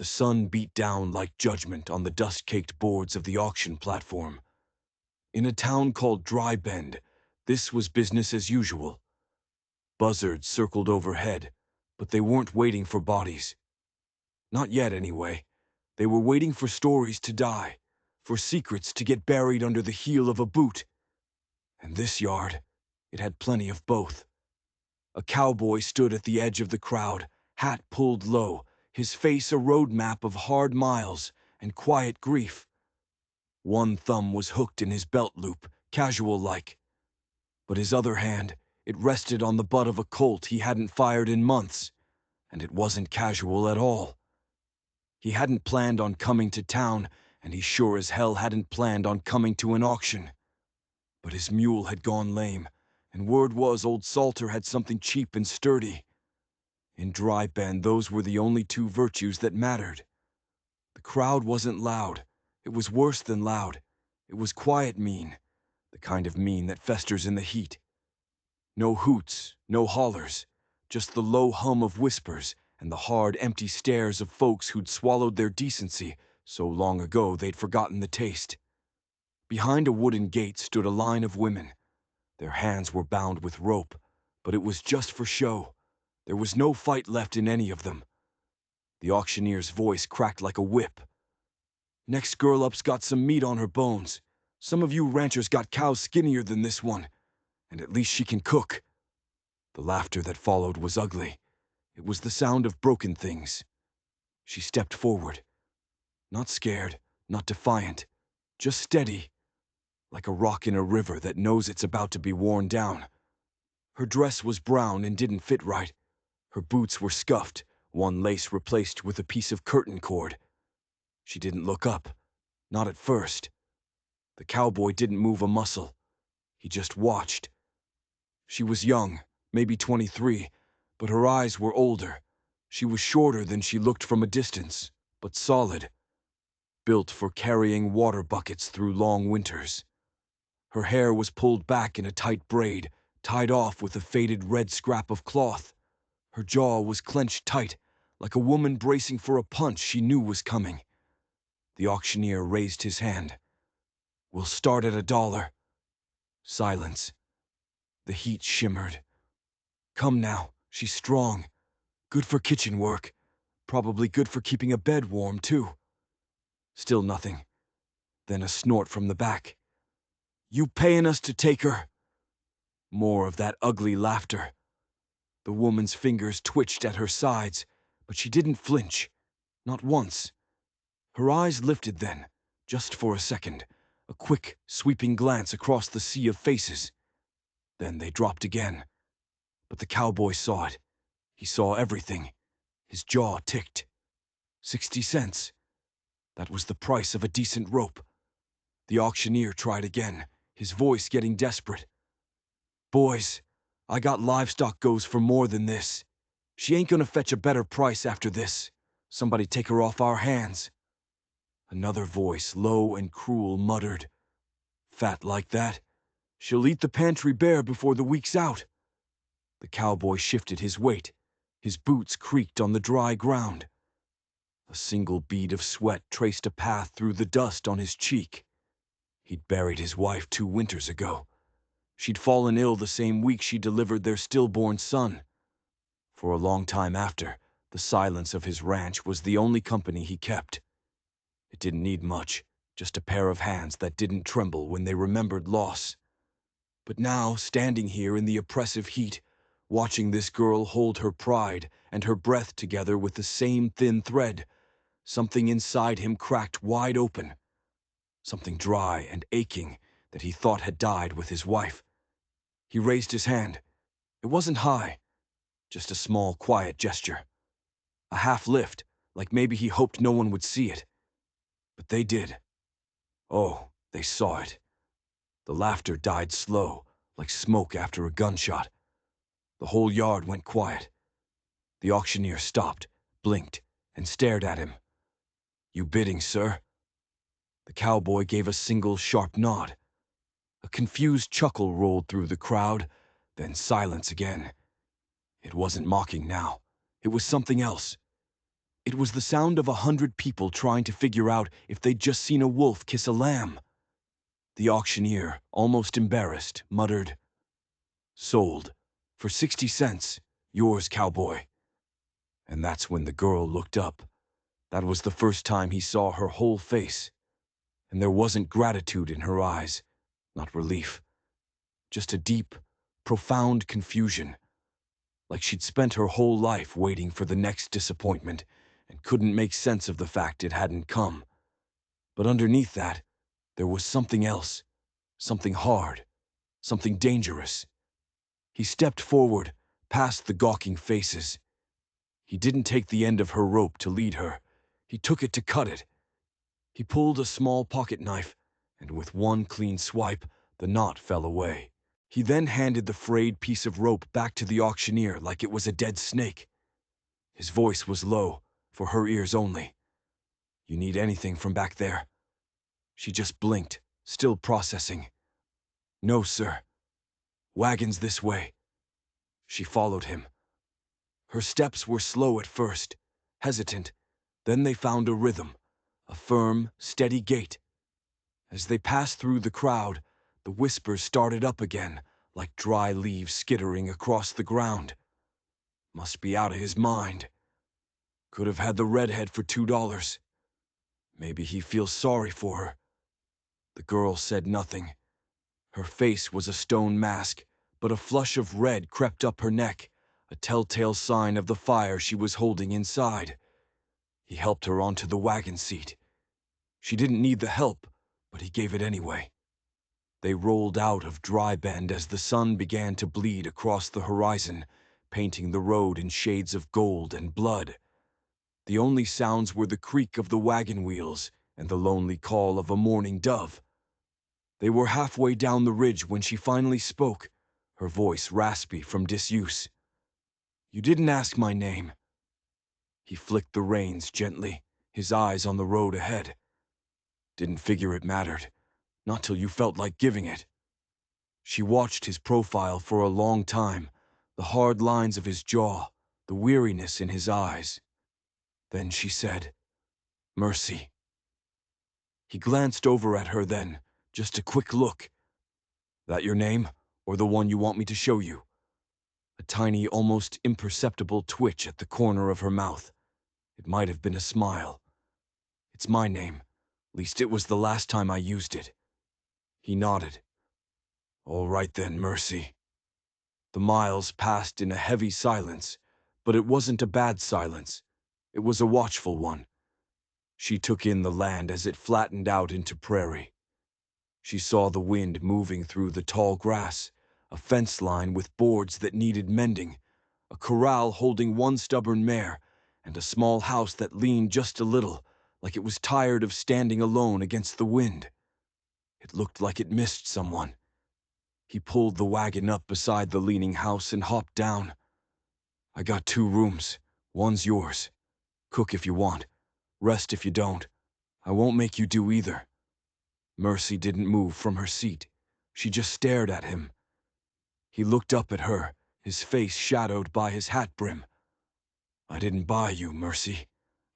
The sun beat down like judgment on the dust-caked boards of the auction platform. In a town called Dry Bend, this was business as usual. Buzzards circled overhead, but they weren't waiting for bodies. Not yet, anyway. They were waiting for stories to die, for secrets to get buried under the heel of a boot. And this yard, it had plenty of both. A cowboy stood at the edge of the crowd, hat pulled low, his face a road map of hard miles and quiet grief. One thumb was hooked in his belt loop, casual-like. But his other hand, it rested on the butt of a Colt he hadn't fired in months, and it wasn't casual at all. He hadn't planned on coming to town, and he sure as hell hadn't planned on coming to an auction. But his mule had gone lame, and word was old Salter had something cheap and sturdy. In Dry Bend, those were the only two virtues that mattered. The crowd wasn't loud. It was worse than loud. It was quiet mean, the kind of mean that festers in the heat. No hoots, no hollers, just the low hum of whispers and the hard, empty stares of folks who'd swallowed their decency so long ago they'd forgotten the taste. Behind a wooden gate stood a line of women. Their hands were bound with rope, but it was just for show. There was no fight left in any of them. The auctioneer's voice cracked like a whip. "Next girl up's got some meat on her bones. Some of you ranchers got cows skinnier than this one, and at least she can cook." The laughter that followed was ugly. It was the sound of broken things. She stepped forward. Not scared, not defiant, just steady, like a rock in a river that knows it's about to be worn down. Her dress was brown and didn't fit right. Her boots were scuffed, one lace replaced with a piece of curtain cord. She didn't look up, not at first. The cowboy didn't move a muscle. He just watched. She was young, maybe 23, but her eyes were older. She was shorter than she looked from a distance, but solid, built for carrying water buckets through long winters. Her hair was pulled back in a tight braid, tied off with a faded red scrap of cloth. Her jaw was clenched tight, like a woman bracing for a punch she knew was coming. The auctioneer raised his hand. "We'll start at $1. Silence. The heat shimmered. "Come now, she's strong. Good for kitchen work. Probably good for keeping a bed warm, too." Still nothing. Then a snort from the back. "You paying us to take her?" More of that ugly laughter. The woman's fingers twitched at her sides, but she didn't flinch. Not once. Her eyes lifted then, just for a second, a quick, sweeping glance across the sea of faces. Then they dropped again. But the cowboy saw it. He saw everything. His jaw ticked. 60 cents. That was the price of a decent rope. The auctioneer tried again, his voice getting desperate. "Boys, I got livestock goes for more than this. She ain't gonna fetch a better price after this. Somebody take her off our hands." Another voice, low and cruel, muttered, "Fat like that, she'll eat the pantry bare before the week's out." The cowboy shifted his weight. His boots creaked on the dry ground. A single bead of sweat traced a path through the dust on his cheek. He'd buried his wife 2 winters ago. She'd fallen ill the same week she delivered their stillborn son. For a long time after, the silence of his ranch was the only company he kept. It didn't need much, just a pair of hands that didn't tremble when they remembered loss. But now, standing here in the oppressive heat, watching this girl hold her pride and her breath together with the same thin thread, something inside him cracked wide open. Something dry and aching that he thought had died with his wife. He raised his hand. It wasn't high, just a small, quiet gesture. A half lift, like maybe he hoped no one would see it. But they did. Oh, they saw it. The laughter died slow, like smoke after a gunshot. The whole yard went quiet. The auctioneer stopped, blinked, and stared at him. "You bidding, sir?" The cowboy gave a single sharp nod. A confused chuckle rolled through the crowd, then silence again. It wasn't mocking now. It was something else. It was the sound of 100 people trying to figure out if they'd just seen a wolf kiss a lamb. The auctioneer, almost embarrassed, muttered, "Sold. For 60 cents. Yours, Cowboy." And that's when the girl looked up. That was the first time he saw her whole face. And there wasn't gratitude in her eyes, not relief. Just a deep, profound confusion. Like she'd spent her whole life waiting for the next disappointment and couldn't make sense of the fact it hadn't come. But underneath that, there was something else, something hard, something dangerous. He stepped forward, past the gawking faces. He didn't take the end of her rope to lead her. He took it to cut it. He pulled a small pocket knife, and with one clean swipe, the knot fell away. He then handed the frayed piece of rope back to the auctioneer like it was a dead snake. His voice was low, for her ears only. "You need anything from back there?" She just blinked, still processing. "No, sir. Wagons this way." She followed him. Her steps were slow at first, hesitant. Then they found a rhythm, a firm, steady gait. As they passed through the crowd, the whispers started up again, like dry leaves skittering across the ground. "Must be out of his mind. Could have had the redhead for $2. Maybe he feels sorry for her." The girl said nothing. Her face was a stone mask, but a flush of red crept up her neck, a telltale sign of the fire she was holding inside. He helped her onto the wagon seat. She didn't need the help, but he gave it anyway. They rolled out of Dry Bend as the sun began to bleed across the horizon, painting the road in shades of gold and blood. The only sounds were the creak of the wagon wheels and the lonely call of a mourning dove. They were halfway down the ridge when she finally spoke, her voice raspy from disuse. "You didn't ask my name." He flicked the reins gently, his eyes on the road ahead. "Didn't figure it mattered, not till you felt like giving it." She watched his profile for a long time, the hard lines of his jaw, the weariness in his eyes. Then she said, "Mercy." He glanced over at her then, just a quick look. "That your name, or the one you want me to show you?" A tiny, almost imperceptible twitch at the corner of her mouth. It might have been a smile. "It's my name. Least it was the last time I used it." He nodded. "All right then, Mercy." The miles passed in a heavy silence, but it wasn't a bad silence. It was a watchful one. She took in the land as it flattened out into prairie. She saw the wind moving through the tall grass, a fence line with boards that needed mending, a corral holding one stubborn mare, and a small house that leaned just a little, like it was tired of standing alone against the wind. It looked like it missed someone. He pulled the wagon up beside the leaning house and hopped down. "I got 2 rooms. One's yours. Cook if you want. Rest if you don't. I won't make you do either." Mercy didn't move from her seat. She just stared at him. He looked up at her, his face shadowed by his hat brim. "I didn't buy you, Mercy.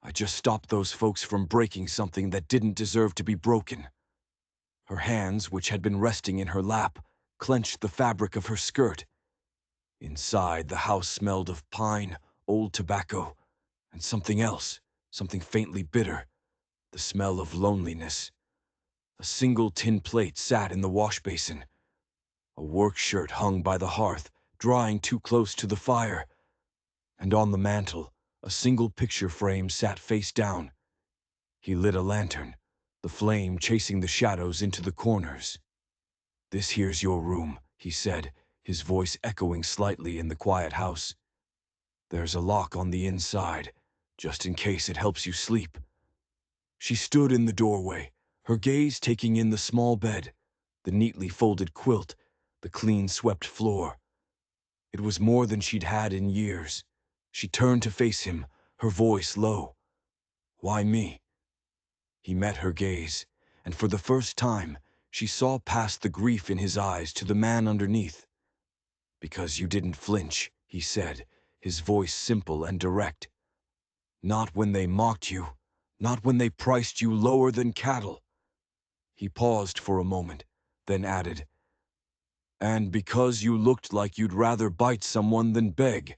I just stopped those folks from breaking something that didn't deserve to be broken." Her hands, which had been resting in her lap, clenched the fabric of her skirt. Inside, the house smelled of pine, old tobacco, and something else, something faintly bitter, the smell of loneliness. A single tin plate sat in the wash basin. A work shirt hung by the hearth, drying too close to the fire. And on the mantel, a single picture frame sat face down. He lit a lantern, the flame chasing the shadows into the corners. "This here's your room," he said, his voice echoing slightly in the quiet house. "There's a lock on the inside, just in case it helps you sleep." She stood in the doorway, her gaze taking in the small bed, the neatly folded quilt, the clean swept floor. It was more than she'd had in years. She turned to face him, her voice low. "Why me?" He met her gaze, and for the first time, she saw past the grief in his eyes to the man underneath. "Because you didn't flinch," he said, his voice simple and direct. Not when they mocked you, not when they priced you lower than cattle. He paused for a moment, then added, and because you looked like you'd rather bite someone than beg.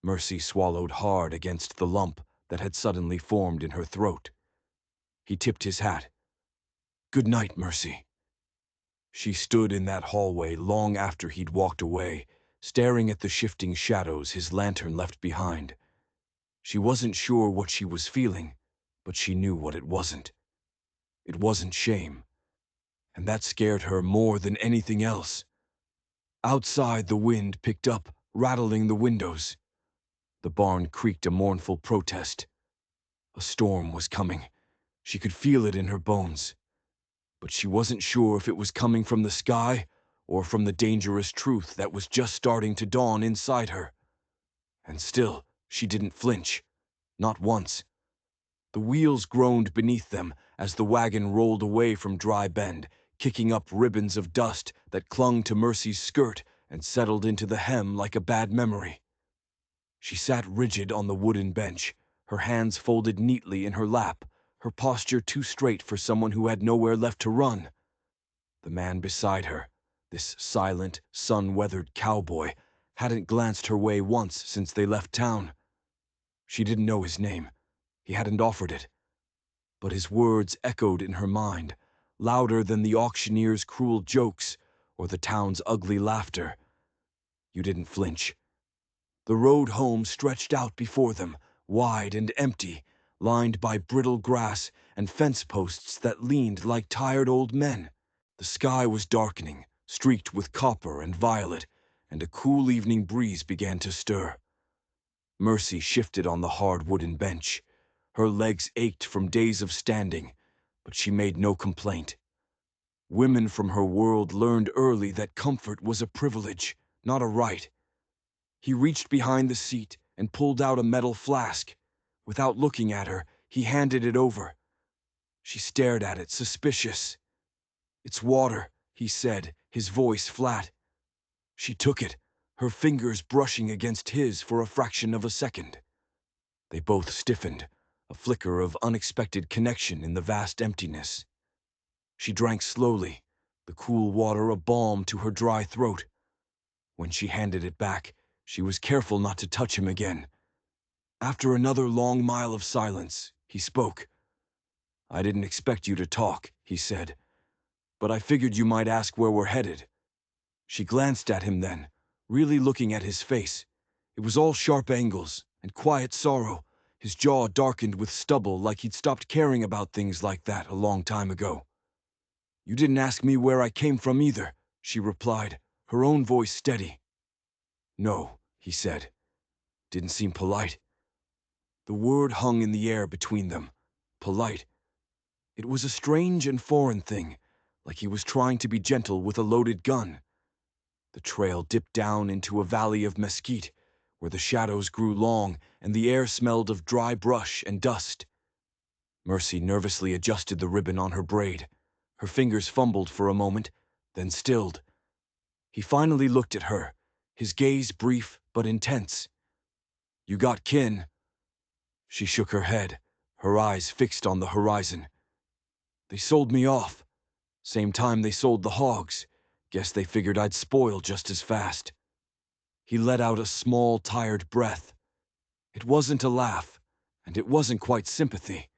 Mercy swallowed hard against the lump that had suddenly formed in her throat. He tipped his hat. Good night, Mercy. She stood in that hallway long after he'd walked away, staring at the shifting shadows his lantern left behind. She wasn't sure what she was feeling, but she knew what it wasn't. It wasn't shame, and that scared her more than anything else. Outside, the wind picked up, rattling the windows. The barn creaked a mournful protest. A storm was coming. She could feel it in her bones. But she wasn't sure if it was coming from the sky or from the dangerous truth that was just starting to dawn inside her. And still, she didn't flinch. Not once. The wheels groaned beneath them as the wagon rolled away from Dry Bend, kicking up ribbons of dust that clung to Mercy's skirt and settled into the hem like a bad memory. She sat rigid on the wooden bench, her hands folded neatly in her lap, her posture too straight for someone who had nowhere left to run. The man beside her, this silent, sun-weathered cowboy, hadn't glanced her way once since they left town. She didn't know his name. He hadn't offered it. But his words echoed in her mind, louder than the auctioneer's cruel jokes or the town's ugly laughter. You didn't flinch. The road home stretched out before them, wide and empty, lined by brittle grass and fence posts that leaned like tired old men. The sky was darkening, streaked with copper and violet, and a cool evening breeze began to stir. Mercy shifted on the hard wooden bench. Her legs ached from days of standing, but she made no complaint. Women from her world learned early that comfort was a privilege, not a right. He reached behind the seat and pulled out a metal flask. Without looking at her, he handed it over. She stared at it, suspicious. It's water, he said, his voice flat. She took it, her fingers brushing against his for a fraction of a second. They both stiffened, a flicker of unexpected connection in the vast emptiness. She drank slowly, the cool water a balm to her dry throat. When she handed it back, she was careful not to touch him again. After another long mile of silence, he spoke. I didn't expect you to talk, he said, but I figured you might ask where we're headed. She glanced at him then, really looking at his face. It was all sharp angles and quiet sorrow, his jaw darkened with stubble like he'd stopped caring about things like that a long time ago. You didn't ask me where I came from either, she replied, her own voice steady. No, he said. Didn't seem polite. The word hung in the air between them. Polite. It was a strange and foreign thing, like he was trying to be gentle with a loaded gun. The trail dipped down into a valley of mesquite, where the shadows grew long and the air smelled of dry brush and dust. Mercy nervously adjusted the ribbon on her braid. Her fingers fumbled for a moment, then stilled. He finally looked at her, his gaze brief but intense. You got kin? She shook her head, her eyes fixed on the horizon. They sold me off. Same time they sold the hogs. Guess they figured I'd spoil just as fast. He let out a small, tired breath. It wasn't a laugh, and it wasn't quite sympathy.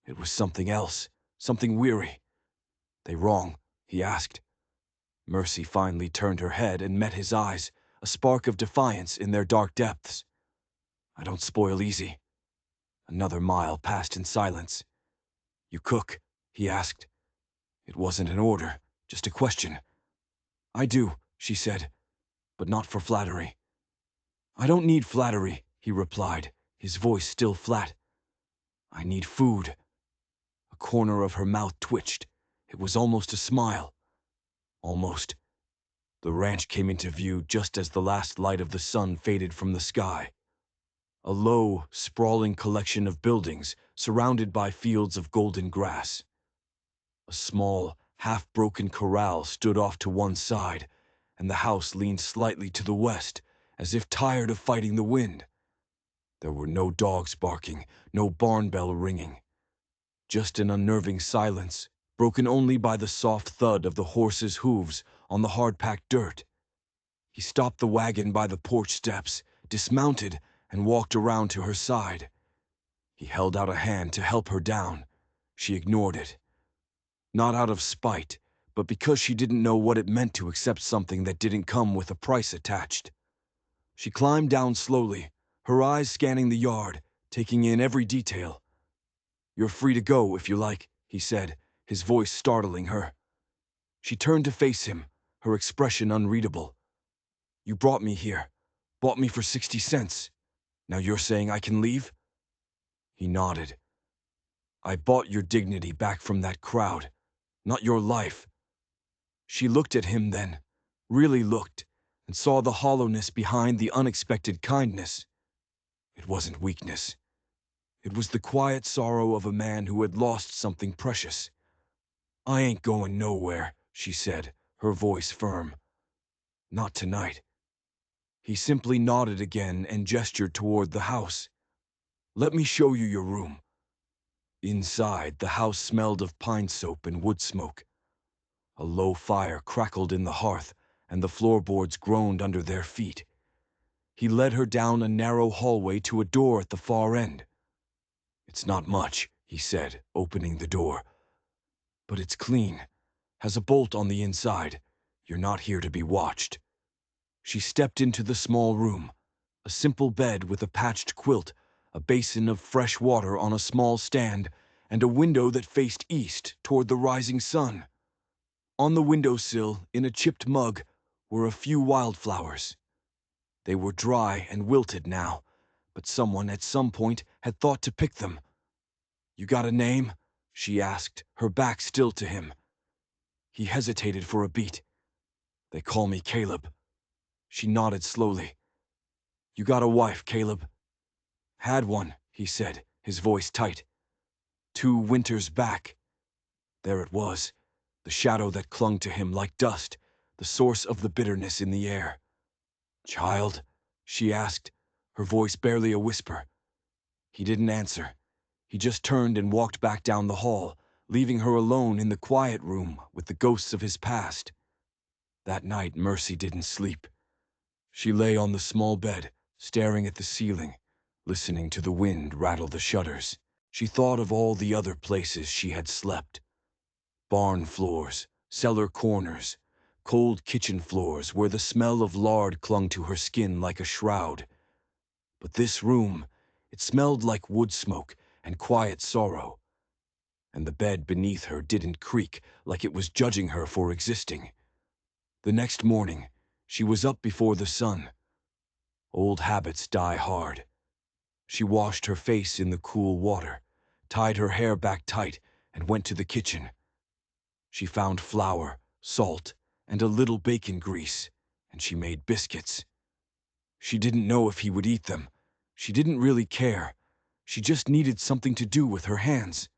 It was something else, something weary. They wrong? He asked. Mercy finally turned her head and met his eyes, a spark of defiance in their dark depths. I don't spoil easy. Another mile passed in silence. You cook? He asked. It wasn't an order, just a question. I do, she said, but not for flattery. I don't need flattery, he replied, his voice still flat. I need food. A corner of her mouth twitched. It was almost a smile. Almost. The ranch came into view just as the last light of the sun faded from the sky. A low, sprawling collection of buildings surrounded by fields of golden grass. A small, half-broken corral stood off to one side, and the house leaned slightly to the west, as if tired of fighting the wind. There were no dogs barking, no barn bell ringing. Just an unnerving silence, broken only by the soft thud of the horse's hooves on the hard-packed dirt. He stopped the wagon by the porch steps, dismounted, and walked around to her side. He held out a hand to help her down. She ignored it. Not out of spite, but because she didn't know what it meant to accept something that didn't come with a price attached. She climbed down slowly, her eyes scanning the yard, taking in every detail. "You're free to go if you like," he said, his voice startling her. She turned to face him, her expression unreadable. "You brought me here, bought me for 60 cents. Now you're saying I can leave?" He nodded. "I bought your dignity back from that crowd, not your life." She looked at him then, really looked, and saw the hollowness behind the unexpected kindness. It wasn't weakness. It was the quiet sorrow of a man who had lost something precious. "I ain't going nowhere," she said, her voice firm. "Not tonight." He simply nodded again and gestured toward the house. "Let me show you your room." Inside, the house smelled of pine soap and wood smoke. A low fire crackled in the hearth, and the floorboards groaned under their feet. He led her down a narrow hallway to a door at the far end. "It's not much," he said, opening the door. "But it's clean. Has a bolt on the inside. You're not here to be watched." She stepped into the small room. A simple bed with a patched quilt, a basin of fresh water on a small stand, and a window that faced east toward the rising sun. On the windowsill, in a chipped mug, were a few wildflowers. They were dry and wilted now, but someone at some point had thought to pick them. "You got a name?" she asked, her back still to him. He hesitated for a beat. "They call me Caleb." She nodded slowly. "You got a wife, Caleb?" "Had one," he said, his voice tight. "2 winters back." There it was, the shadow that clung to him like dust, the source of the bitterness in the air. "Child?" she asked, her voice barely a whisper. He didn't answer. He just turned and walked back down the hall, leaving her alone in the quiet room with the ghosts of his past. That night, Mercy didn't sleep. She lay on the small bed, staring at the ceiling, listening to the wind rattle the shutters. She thought of all the other places she had slept. Barn floors, cellar corners, cold kitchen floors where the smell of lard clung to her skin like a shroud. But this room, it smelled like wood smoke and quiet sorrow. And the bed beneath her didn't creak like it was judging her for existing. The next morning, she was up before the sun. Old habits die hard. She washed her face in the cool water, tied her hair back tight, and went to the kitchen. She found flour, salt, and a little bacon grease, and she made biscuits. She didn't know if he would eat them. She didn't really care. She just needed something to do with her hands.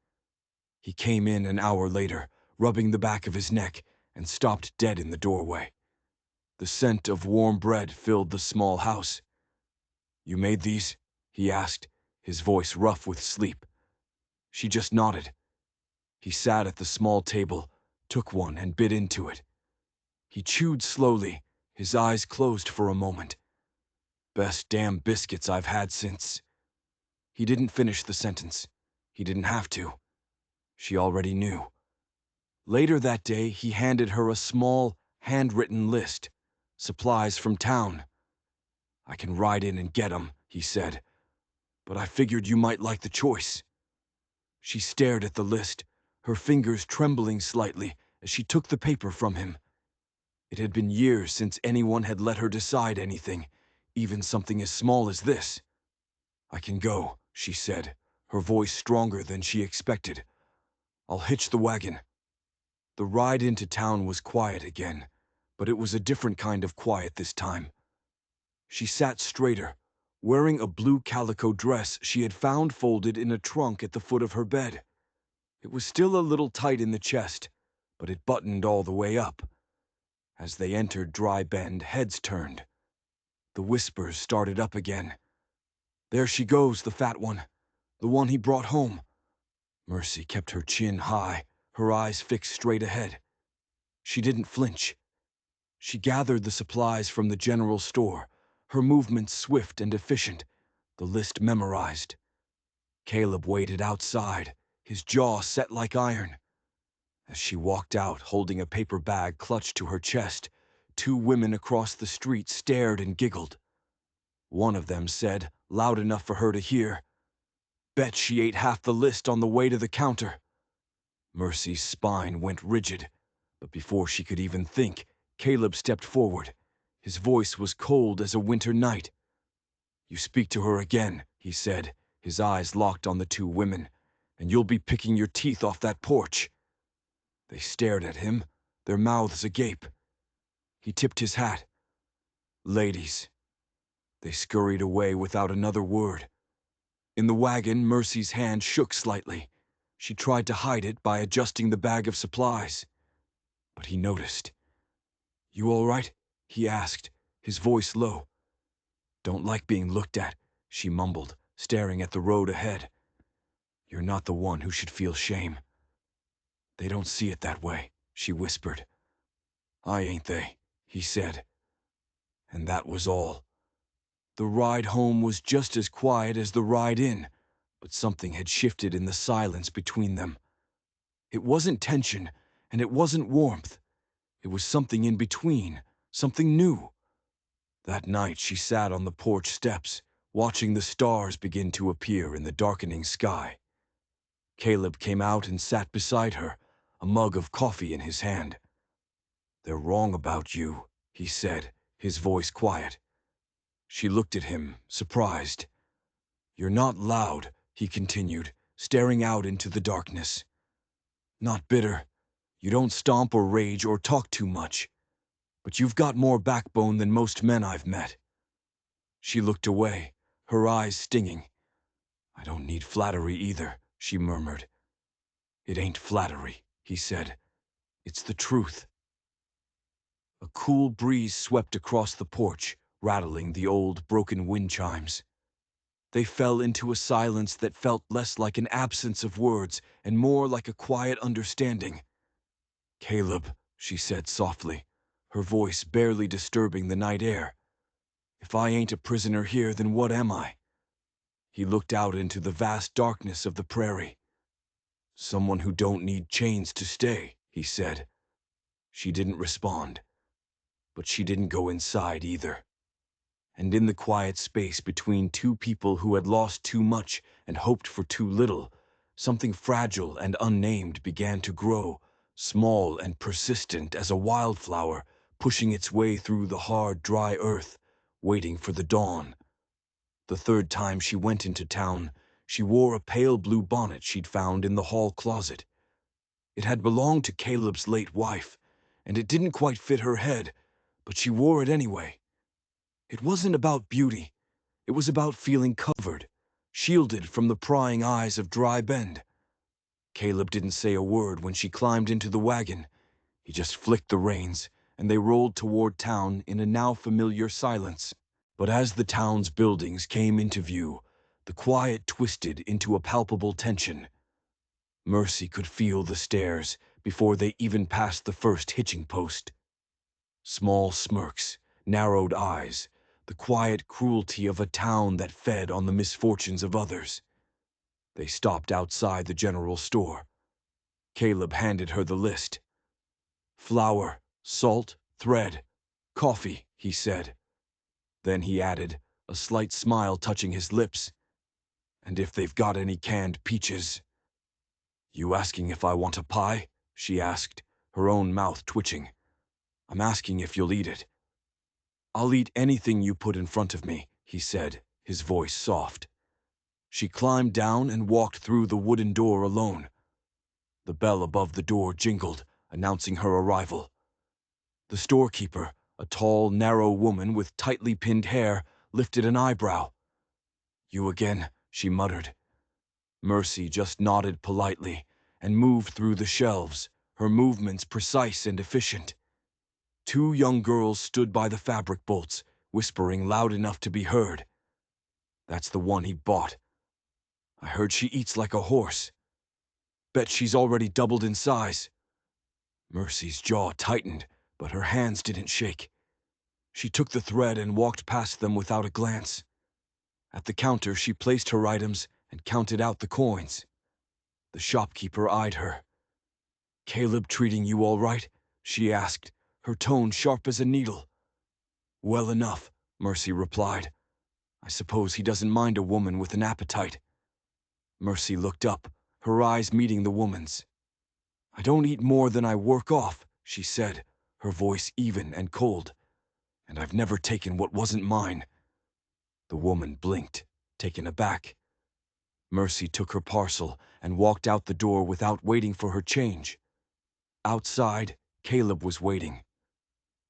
He came in an hour later, rubbing the back of his neck, and stopped dead in the doorway. The scent of warm bread filled the small house. "You made these?" he asked, his voice rough with sleep. She just nodded. He sat at the small table, took one and bit into it. He chewed slowly, his eyes closed for a moment. "Best damn biscuits I've had since." He didn't finish the sentence. He didn't have to. She already knew. Later that day, he handed her a small, handwritten list. Supplies from town. "I can ride in and get 'em," he said. "But I figured you might like the choice." She stared at the list, her fingers trembling slightly as she took the paper from him. It had been years since anyone had let her decide anything, even something as small as this. "I can go," she said, her voice stronger than she expected. "I'll hitch the wagon." The ride into town was quiet again, but it was a different kind of quiet this time. She sat straighter, wearing a blue calico dress she had found folded in a trunk at the foot of her bed. It was still a little tight in the chest, but it buttoned all the way up. As they entered Dry Bend, heads turned. The whispers started up again. There she goes, the fat one. The one he brought home. Mercy kept her chin high, her eyes fixed straight ahead. She didn't flinch. She gathered the supplies from the general store, her movements swift and efficient, the list memorized. Caleb waited outside, his jaw set like iron. As she walked out, holding a paper bag clutched to her chest, two women across the street stared and giggled. One of them said, loud enough for her to hear, "Bet she ate half the list on the way to the counter." Mercy's spine went rigid, but before she could even think, Caleb stepped forward. His voice was cold as a winter night. "You speak to her again," he said, his eyes locked on the two women, "and you'll be picking your teeth off that porch." They stared at him, their mouths agape. He tipped his hat. "Ladies." They scurried away without another word. In the wagon, Mercy's hand shook slightly. She tried to hide it by adjusting the bag of supplies. But he noticed. "You all right?" he asked, his voice low. "Don't like being looked at," she mumbled, staring at the road ahead. "You're not the one who should feel shame." "They don't see it that way," she whispered. "I ain't they," he said. And that was all. The ride home was just as quiet as the ride in, but something had shifted in the silence between them. It wasn't tension, and it wasn't warmth. It was something in between, something new. That night she sat on the porch steps, watching the stars begin to appear in the darkening sky. Caleb came out and sat beside her, a mug of coffee in his hand. "They're wrong about you," he said, his voice quiet. She looked at him, surprised. "You're not loud," he continued, staring out into the darkness. "Not bitter. You don't stomp or rage or talk too much. But you've got more backbone than most men I've met." She looked away, her eyes stinging. "I don't need flattery either," she murmured. "It ain't flattery," he said. "It's the truth." A cool breeze swept across the porch, rattling the old, broken wind chimes. They fell into a silence that felt less like an absence of words and more like a quiet understanding. "Caleb," she said softly, her voice barely disturbing the night air. "If I ain't a prisoner here, then what am I?" He looked out into the vast darkness of the prairie. "Someone who don't need chains to stay," he said. She didn't respond, but she didn't go inside either. And in the quiet space between two people who had lost too much and hoped for too little, something fragile and unnamed began to grow, small and persistent as a wildflower, pushing its way through the hard, dry earth, waiting for the dawn. The third time she went into town, she wore a pale blue bonnet she'd found in the hall closet. It had belonged to Caleb's late wife, and it didn't quite fit her head, but she wore it anyway. It wasn't about beauty. It was about feeling covered, shielded from the prying eyes of Dry Bend. Caleb didn't say a word when she climbed into the wagon. He just flicked the reins, and they rolled toward town in a now familiar silence. But as the town's buildings came into view, the quiet twisted into a palpable tension. Mercy could feel the stairs before they even passed the first hitching post. Small smirks, narrowed eyes, the quiet cruelty of a town that fed on the misfortunes of others. They stopped outside the general store. Caleb handed her the list. "Flour, salt, thread, coffee," he said. Then he added, a slight smile touching his lips, "And if they've got any canned peaches." "You asking if I want a pie?" she asked, her own mouth twitching. "I'm asking if you'll eat it." "I'll eat anything you put in front of me," he said, his voice soft. She climbed down and walked through the wooden door alone. The bell above the door jingled, announcing her arrival. The storekeeper, a tall, narrow woman with tightly pinned hair, lifted an eyebrow. "You again," she muttered. Mercy just nodded politely and moved through the shelves, her movements precise and efficient. Two young girls stood by the fabric bolts, whispering loud enough to be heard. That's the one he bought. I heard she eats like a horse. Bet she's already doubled in size. Mercy's jaw tightened, but her hands didn't shake. She took the thread and walked past them without a glance. At the counter, she placed her items and counted out the coins. The shopkeeper eyed her. "Caleb treating you all right?" she asked, her tone sharp as a needle. "Well enough," Mercy replied. "I suppose he doesn't mind a woman with an appetite." Mercy looked up, her eyes meeting the woman's. "I don't eat more than I work off," she said, her voice even and cold. "And I've never taken what wasn't mine." The woman blinked, taken aback. Mercy took her parcel and walked out the door without waiting for her change. Outside, Caleb was waiting.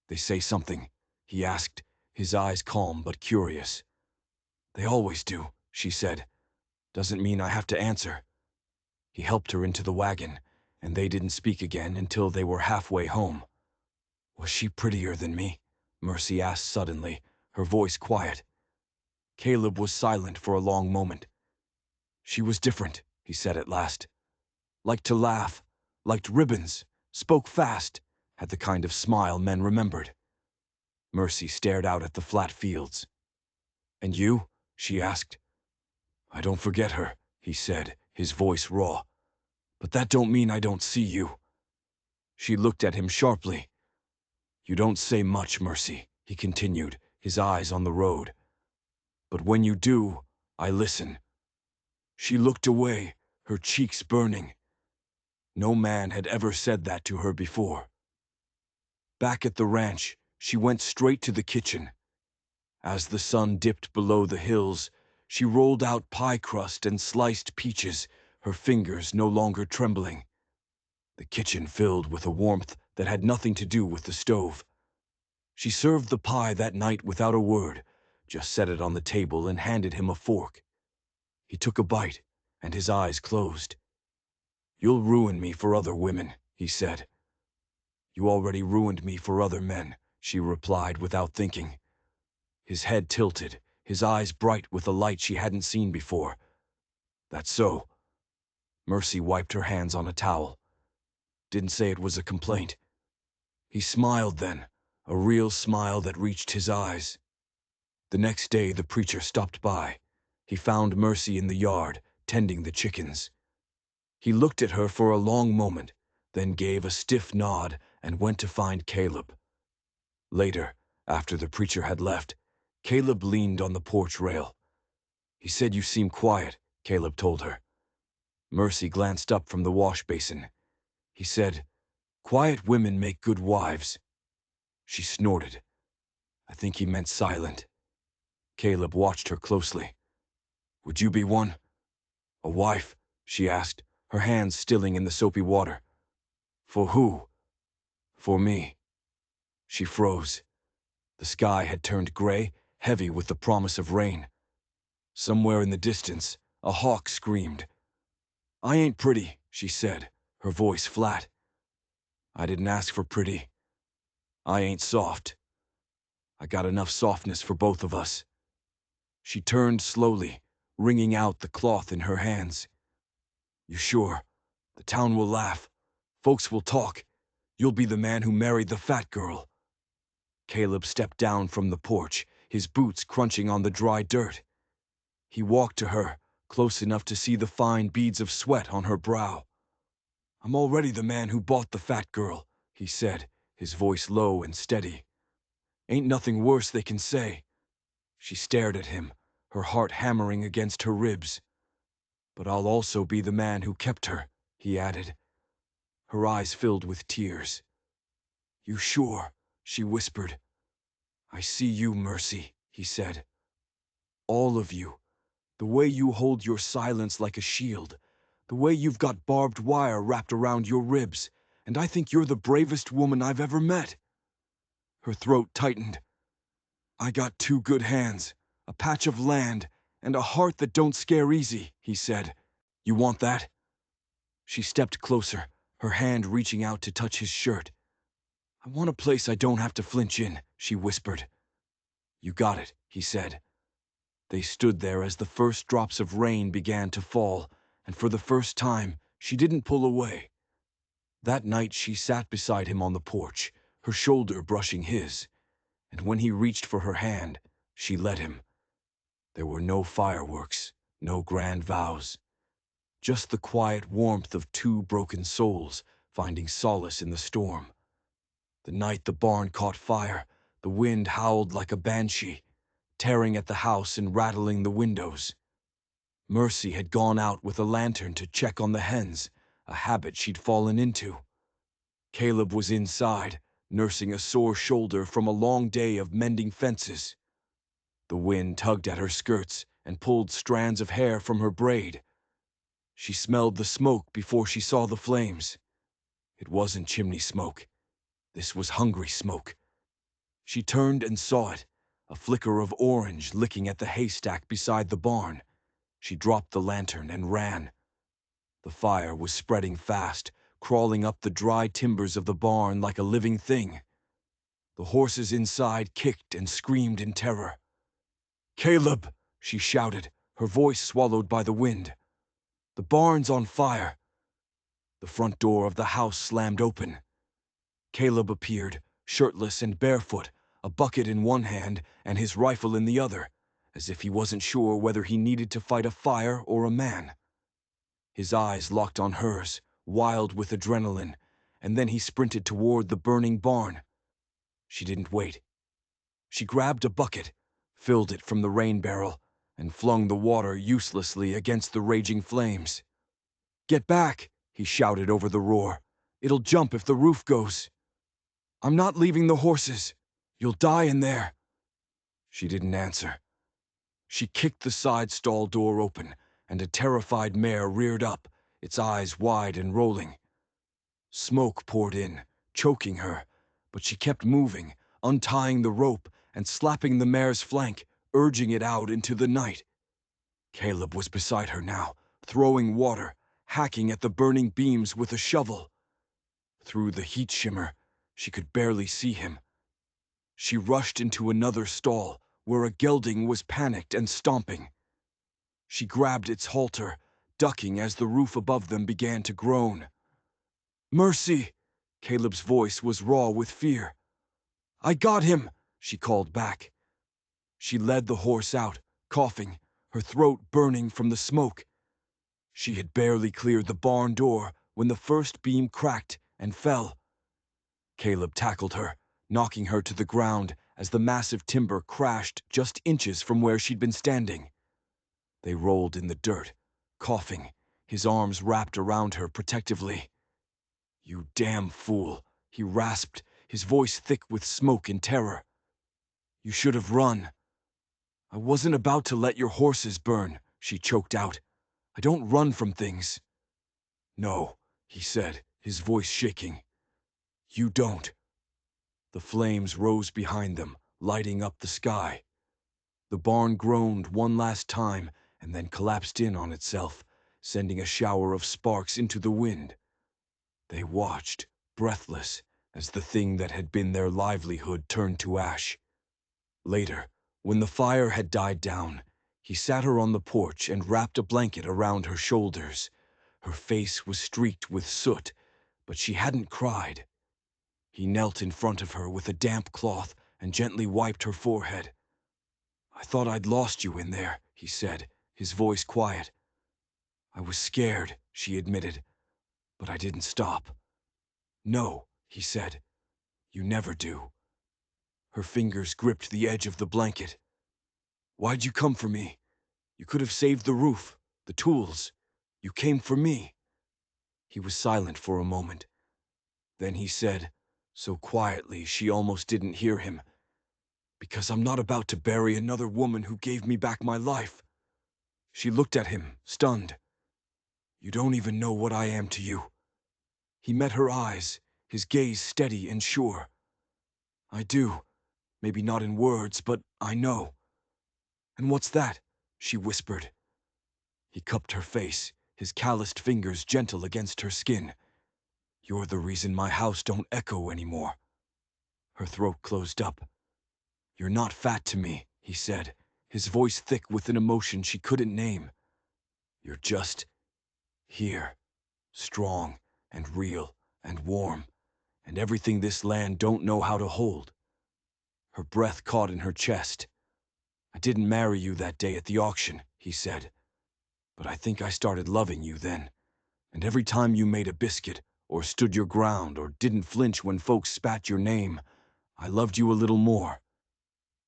"They say something?" he asked, his eyes calm but curious. "They always do," she said. "Doesn't mean I have to answer." He helped her into the wagon, and they didn't speak again until they were halfway home. "Was she prettier than me?" Mercy asked suddenly, her voice quiet. Caleb was silent for a long moment. "She was different," he said at last. "Liked to laugh, liked ribbons, spoke fast, had the kind of smile men remembered." Mercy stared out at the flat fields. "And you?" she asked. "I don't forget her," he said, his voice raw. "But that don't mean I don't see you." She looked at him sharply. "You don't say much, Mercy," he continued, his eyes on the road. "But when you do, I listen." She looked away, her cheeks burning. No man had ever said that to her before. Back at the ranch, she went straight to the kitchen. As the sun dipped below the hills, she rolled out pie crust and sliced peaches, her fingers no longer trembling. The kitchen filled with a warmth that had nothing to do with the stove. She served the pie that night without a word, just set it on the table and handed him a fork. He took a bite, and his eyes closed. "You'll ruin me for other women," he said. "You already ruined me for other men," she replied without thinking. His head tilted, his eyes bright with a light she hadn't seen before. "That's so." Mercy wiped her hands on a towel. "Didn't say it was a complaint." He smiled then, a real smile that reached his eyes. The next day the preacher stopped by. He found Mercy in the yard, tending the chickens. He looked at her for a long moment, then gave a stiff nod and went to find Caleb. Later, after the preacher had left, Caleb leaned on the porch rail. "He said you seem quiet," Caleb told her. Mercy glanced up from the wash basin. He said, "Quiet women make good wives." She snorted. I think he meant silent. Caleb watched her closely. "Would you be one?" "A wife?" she asked, her hands stilling in the soapy water. "For who?" "For me." She froze. The sky had turned gray, heavy with the promise of rain. Somewhere in the distance, a hawk screamed. "I ain't pretty," she said, her voice flat. "I didn't ask for pretty. I ain't soft. I got enough softness for both of us." She turned slowly, wringing out the cloth in her hands. "You sure? The town will laugh. Folks will talk. You'll be the man who married the fat girl." Caleb stepped down from the porch, his boots crunching on the dry dirt. He walked to her, close enough to see the fine beads of sweat on her brow. "I'm already the man who bought the fat girl," he said, his voice low and steady. "Ain't nothing worse they can say." She stared at him, her heart hammering against her ribs. "But I'll also be the man who kept her," he added. Her eyes filled with tears. "You sure?" she whispered. "I see you, Mercy," he said. "All of you. The way you hold your silence like a shield. The way you've got barbed wire wrapped around your ribs. And I think you're the bravest woman I've ever met." Her throat tightened. "I got two good hands, a patch of land, and a heart that don't scare easy," he said. "You want that?" She stepped closer, her hand reaching out to touch his shirt. "I want a place I don't have to flinch in," she whispered. "You got it," he said. They stood there as the first drops of rain began to fall, and for the first time, she didn't pull away. That night she sat beside him on the porch, her shoulder brushing his, and when he reached for her hand, she let him. There were no fireworks, no grand vows, just the quiet warmth of two broken souls finding solace in the storm. The night the barn caught fire, the wind howled like a banshee, tearing at the house and rattling the windows. Mercy had gone out with a lantern to check on the hens, a habit she'd fallen into. Caleb was inside, nursing a sore shoulder from a long day of mending fences. The wind tugged at her skirts and pulled strands of hair from her braid. She smelled the smoke before she saw the flames. It wasn't chimney smoke. This was hungry smoke. She turned and saw it, a flicker of orange licking at the haystack beside the barn. She dropped the lantern and ran. The fire was spreading fast, crawling up the dry timbers of the barn like a living thing. The horses inside kicked and screamed in terror. "Caleb!" she shouted, her voice swallowed by the wind. "The barn's on fire." The front door of the house slammed open. Caleb appeared, shirtless and barefoot, a bucket in one hand and his rifle in the other, as if he wasn't sure whether he needed to fight a fire or a man. His eyes locked on hers, wild with adrenaline, and then he sprinted toward the burning barn. She didn't wait. She grabbed a bucket, filled it from the rain barrel, and flung the water uselessly against the raging flames. "Get back!" he shouted over the roar. "It'll jump if the roof goes." "I'm not leaving the horses. You'll die in there." She didn't answer. She kicked the side stall door open, and a terrified mare reared up, its eyes wide and rolling. Smoke poured in, choking her, but she kept moving, untying the rope and slapping the mare's flank, urging it out into the night. Caleb was beside her now, throwing water, hacking at the burning beams with a shovel. Through the heat shimmer, she could barely see him. She rushed into another stall, where a gelding was panicked and stomping. She grabbed its halter, ducking as the roof above them began to groan. "Mercy!" Caleb's voice was raw with fear. "I got him!" she called back. She led the horse out, coughing, her throat burning from the smoke. She had barely cleared the barn door when the first beam cracked and fell. Caleb tackled her, knocking her to the ground as the massive timber crashed just inches from where she'd been standing. They rolled in the dirt, coughing, his arms wrapped around her protectively. "You damn fool," he rasped, his voice thick with smoke and terror. "You should have run." "I wasn't about to let your horses burn," she choked out. "I don't run from things." "No," he said, his voice shaking. "You don't." The flames rose behind them, lighting up the sky. The barn groaned one last time and then collapsed in on itself, sending a shower of sparks into the wind. They watched, breathless, as the thing that had been their livelihood turned to ash. Later, when the fire had died down, he sat her on the porch and wrapped a blanket around her shoulders. Her face was streaked with soot, but she hadn't cried. He knelt in front of her with a damp cloth and gently wiped her forehead. "I thought I'd lost you in there," he said, his voice quiet. "I was scared," she admitted, "but I didn't stop." "No," he said, "you never do." Her fingers gripped the edge of the blanket. "Why'd you come for me? You could have saved the roof, the tools. You came for me." He was silent for a moment. Then he said, so quietly she almost didn't hear him, "Because I'm not about to bury another woman who gave me back my life." She looked at him, stunned. "You don't even know what I am to you." He met her eyes, his gaze steady and sure. "I do. Maybe not in words, but I know." "And what's that?" she whispered. He cupped her face, his calloused fingers gentle against her skin. "You're the reason my house don't echo anymore." Her throat closed up. "You're not fat to me," he said, his voice thick with an emotion she couldn't name. "You're just here, strong and real and warm, and everything this land don't know how to hold." Her breath caught in her chest. "I didn't marry you that day at the auction," he said, "but I think I started loving you then. And every time you made a biscuit, or stood your ground, or didn't flinch when folks spat your name, I loved you a little more."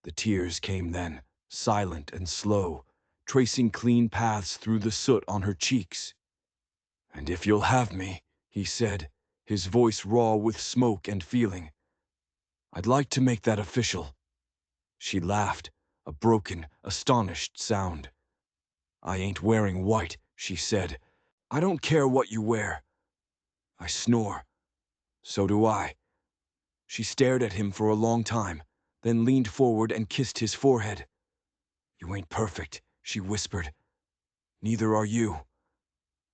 The tears came then, silent and slow, tracing clean paths through the soot on her cheeks. "And if you'll have me," he said, his voice raw with smoke and feeling, "I'd like to make that official." She laughed, a broken, astonished sound. "I ain't wearing white," she said. "I don't care what you wear." I snore. "So do I." She stared at him for a long time, then leaned forward and kissed his forehead. "You ain't perfect," she whispered. "Neither are you.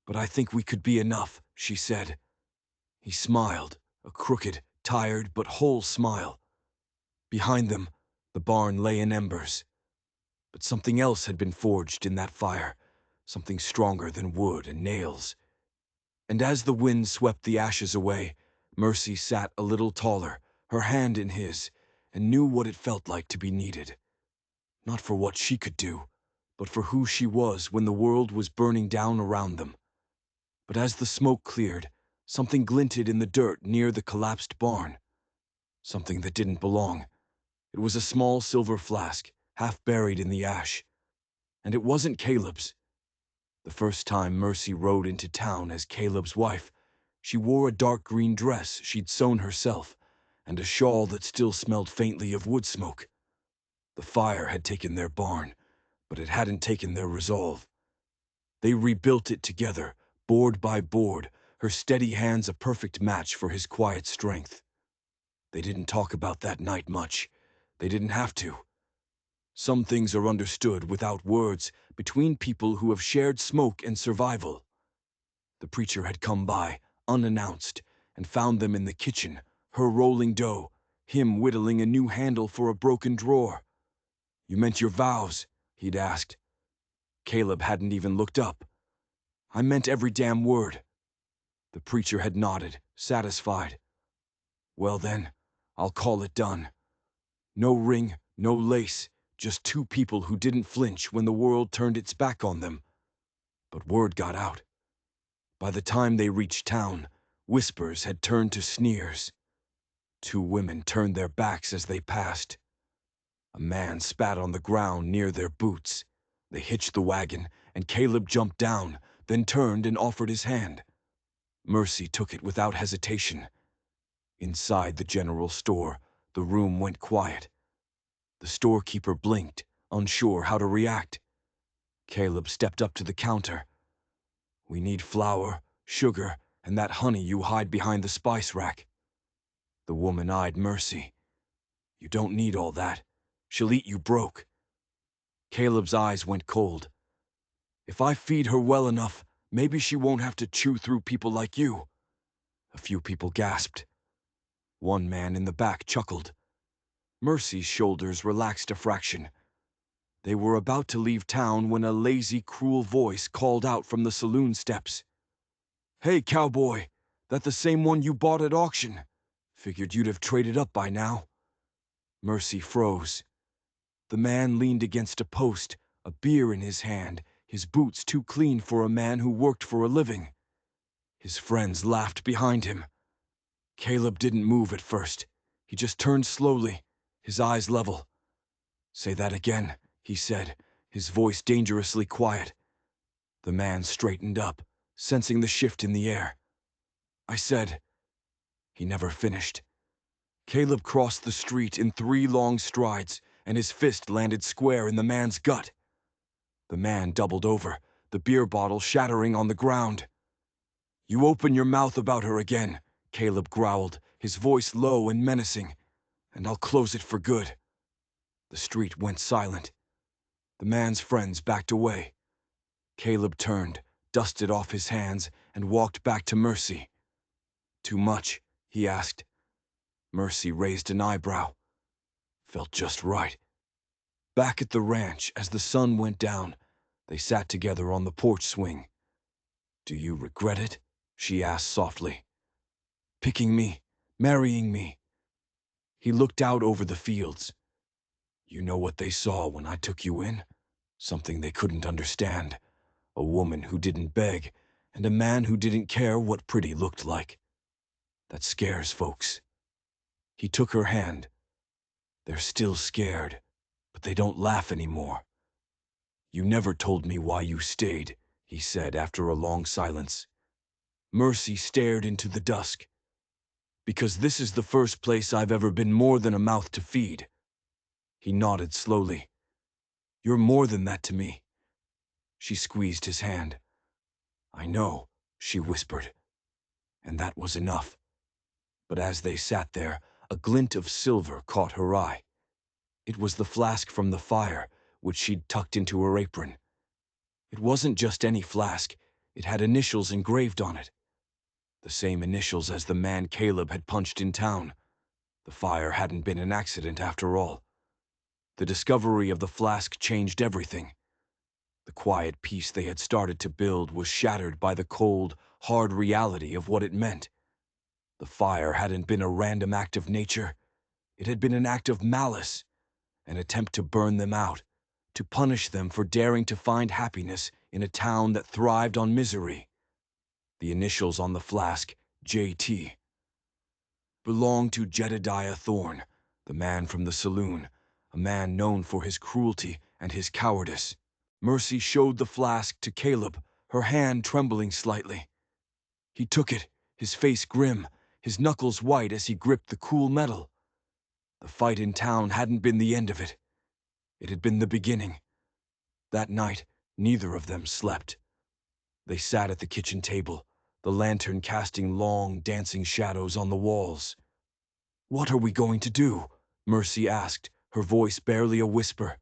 But I think we could be enough," she said. He smiled, a crooked, tired but whole smile. Behind them, the barn lay in embers. But something else had been forged in that fire, something stronger than wood and nails. And as the wind swept the ashes away, Mercy sat a little taller, her hand in his, and knew what it felt like to be needed. Not for what she could do, but for who she was when the world was burning down around them. But as the smoke cleared, something glinted in the dirt near the collapsed barn. Something that didn't belong. It was a small silver flask, half buried in the ash. And it wasn't Caleb's. The first time Mercy rode into town as Caleb's wife, she wore a dark green dress she'd sewn herself, and a shawl that still smelled faintly of wood smoke. The fire had taken their barn, but it hadn't taken their resolve. They rebuilt it together, board by board, her steady hands a perfect match for his quiet strength. They didn't talk about that night much. They didn't have to. Some things are understood without words between people who have shared smoke and survival. The preacher had come by, unannounced, and found them in the kitchen, her rolling dough, him whittling a new handle for a broken drawer. "You meant your vows?" he'd asked. Caleb hadn't even looked up. "I meant every damn word." The preacher had nodded, satisfied. "Well then, I'll call it done. No ring, no lace, just two people who didn't flinch when the world turned its back on them." But word got out. By the time they reached town, whispers had turned to sneers. Two women turned their backs as they passed. A man spat on the ground near their boots. They hitched the wagon, and Caleb jumped down, then turned and offered his hand. Mercy took it without hesitation. Inside the general store, the room went quiet. The storekeeper blinked, unsure how to react. Caleb stepped up to the counter. "We need flour, sugar, and that honey you hide behind the spice rack." The woman eyed Mercy. "You don't need all that. She'll eat you broke." Caleb's eyes went cold. "If I feed her well enough, maybe she won't have to chew through people like you." A few people gasped. One man in the back chuckled. Mercy's shoulders relaxed a fraction. They were about to leave town when a lazy, cruel voice called out from the saloon steps. "Hey, Cowboy, that the same one you bought at auction? Figured you'd have traded up by now." Mercy froze. The man leaned against a post, a beer in his hand, his boots too clean for a man who worked for a living. His friends laughed behind him. Caleb didn't move at first. He just turned slowly, his eyes level. "Say that again," he said, his voice dangerously quiet. The man straightened up, sensing the shift in the air. "I said—" He never finished. Caleb crossed the street in 3 long strides, and his fist landed square in the man's gut. The man doubled over, the beer bottle shattering on the ground. "You open your mouth about her again," Caleb growled, his voice low and menacing, "and I'll close it for good." The street went silent. The man's friends backed away. Caleb turned, dusted off his hands, and walked back to Mercy. "Too much?" he asked. Mercy raised an eyebrow. "Felt just right." Back at the ranch, as the sun went down, they sat together on the porch swing. "Do you regret it?" she asked softly. "Picking me, marrying me?" He looked out over the fields. "You know what they saw when I took you in? Something they couldn't understand. A woman who didn't beg, and a man who didn't care what pretty looked like. That scares folks." He took her hand. "They're still scared, but they don't laugh anymore." "You never told me why you stayed," he said after a long silence. Mercy stared into the dusk. "Because this is the first place I've ever been more than a mouth to feed." He nodded slowly. "You're more than that to me." She squeezed his hand. "I know," she whispered. And that was enough. But as they sat there, a glint of silver caught her eye. It was the flask from the fire, which she'd tucked into her apron. It wasn't just any flask, it had initials engraved on it. The same initials as the man Caleb had punched in town. The fire hadn't been an accident after all. The discovery of the flask changed everything. The quiet peace they had started to build was shattered by the cold, hard reality of what it meant. The fire hadn't been a random act of nature. It had been an act of malice, an attempt to burn them out, to punish them for daring to find happiness in a town that thrived on misery. The initials on the flask, JT, belonged to Jedediah Thorne, the man from the saloon, a man known for his cruelty and his cowardice. Mercy showed the flask to Caleb, her hand trembling slightly. He took it, his face grim, his knuckles white as he gripped the cool metal. The fight in town hadn't been the end of it. It had been the beginning. That night, neither of them slept. They sat at the kitchen table, the lantern casting long, dancing shadows on the walls. "What are we going to do?" Mercy asked, her voice barely a whisper.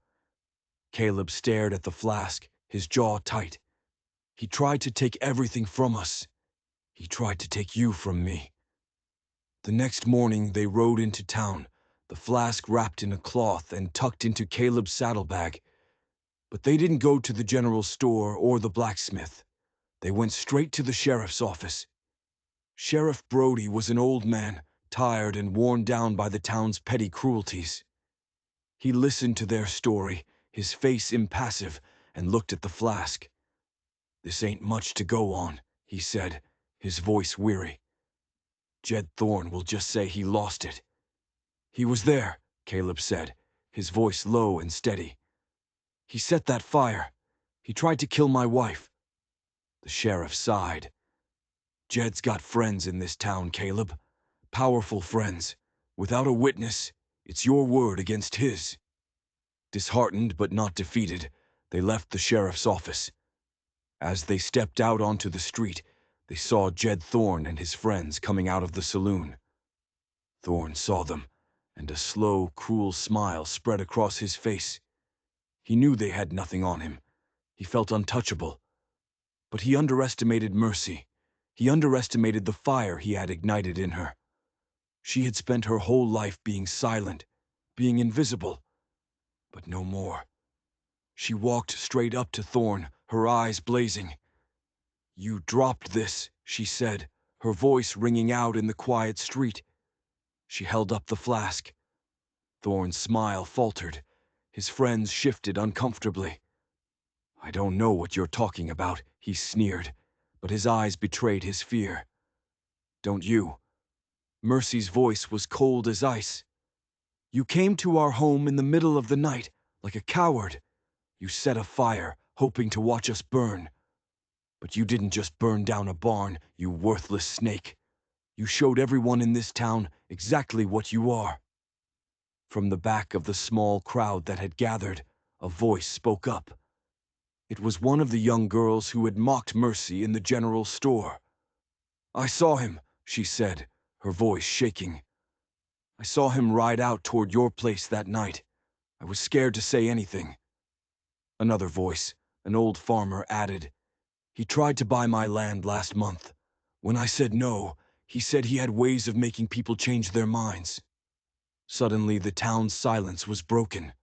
Caleb stared at the flask, his jaw tight. "He tried to take everything from us. He tried to take you from me." The next morning they rode into town, the flask wrapped in a cloth and tucked into Caleb's saddlebag. But they didn't go to the general store or the blacksmith. They went straight to the sheriff's office. Sheriff Brody was an old man, tired and worn down by the town's petty cruelties. He listened to their story, his face impassive, and looked at the flask. "This ain't much to go on," he said, his voice weary. "Jed Thorne will just say he lost it." "He was there," Caleb said, his voice low and steady. "He set that fire. He tried to kill my wife." The sheriff sighed. "Jed's got friends in this town, Caleb. Powerful friends. Without a witness, it's your word against his." Disheartened but not defeated, they left the sheriff's office. As they stepped out onto the street, they saw Jed Thorne and his friends coming out of the saloon. Thorne saw them, and a slow, cruel smile spread across his face. He knew they had nothing on him. He felt untouchable. But he underestimated Mercy. He underestimated the fire he had ignited in her. She had spent her whole life being silent, being invisible, but no more. She walked straight up to Thorne, her eyes blazing. "You dropped this," she said, her voice ringing out in the quiet street. She held up the flask. Thorne's smile faltered. His friends shifted uncomfortably. "I don't know what you're talking about," he sneered, but his eyes betrayed his fear. "Don't you?" Mercy's voice was cold as ice. "You came to our home in the middle of the night, like a coward. You set a fire, hoping to watch us burn. But you didn't just burn down a barn, you worthless snake. You showed everyone in this town exactly what you are." From the back of the small crowd that had gathered, a voice spoke up. It was one of the young girls who had mocked Mercy in the general store. "I saw him," she said, her voice shaking. "I saw him ride out toward your place that night. I was scared to say anything." Another voice, an old farmer, added, "He tried to buy my land last month. When I said no, he said he had ways of making people change their minds." Suddenly the town's silence was broken.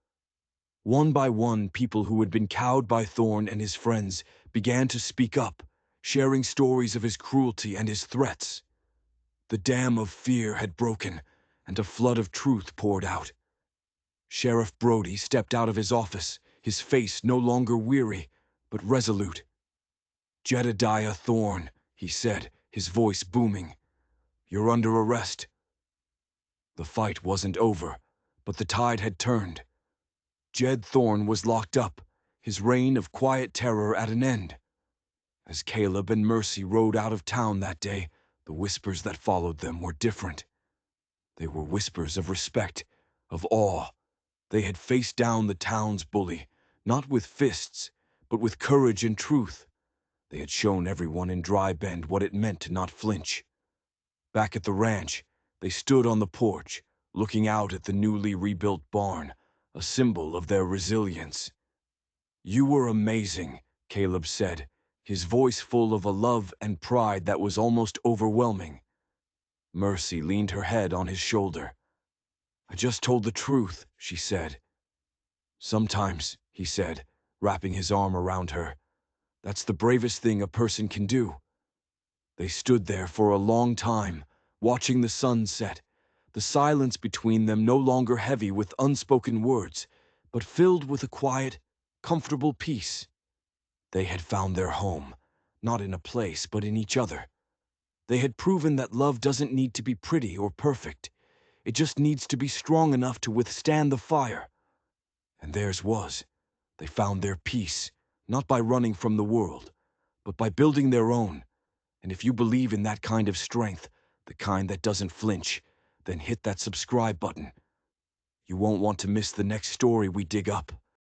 One by one, people who had been cowed by Thorn and his friends began to speak up, sharing stories of his cruelty and his threats. The dam of fear had broken, and a flood of truth poured out. Sheriff Brody stepped out of his office, his face no longer weary, but resolute. "Jedediah Thorn," he said, his voice booming, "you're under arrest." The fight wasn't over, but the tide had turned. Jed Thorn was locked up, his reign of quiet terror at an end. As Caleb and Mercy rode out of town that day, the whispers that followed them were different. They were whispers of respect, of awe. They had faced down the town's bully, not with fists, but with courage and truth. They had shown everyone in Dry Bend what it meant to not flinch. Back at the ranch, they stood on the porch, looking out at the newly rebuilt barn, a symbol of their resilience. "You were amazing," Caleb said, his voice full of a love and pride that was almost overwhelming. Mercy leaned her head on his shoulder. "I just told the truth," she said. "Sometimes," he said, wrapping his arm around her, "that's the bravest thing a person can do." They stood there for a long time, watching the sun set, the silence between them no longer heavy with unspoken words, but filled with a quiet, comfortable peace. They had found their home, not in a place, but in each other. They had proven that love doesn't need to be pretty or perfect. It just needs to be strong enough to withstand the fire. And theirs was. They found their peace, not by running from the world, but by building their own. And if you believe in that kind of strength, the kind that doesn't flinch, then hit that subscribe button. You won't want to miss the next story we dig up.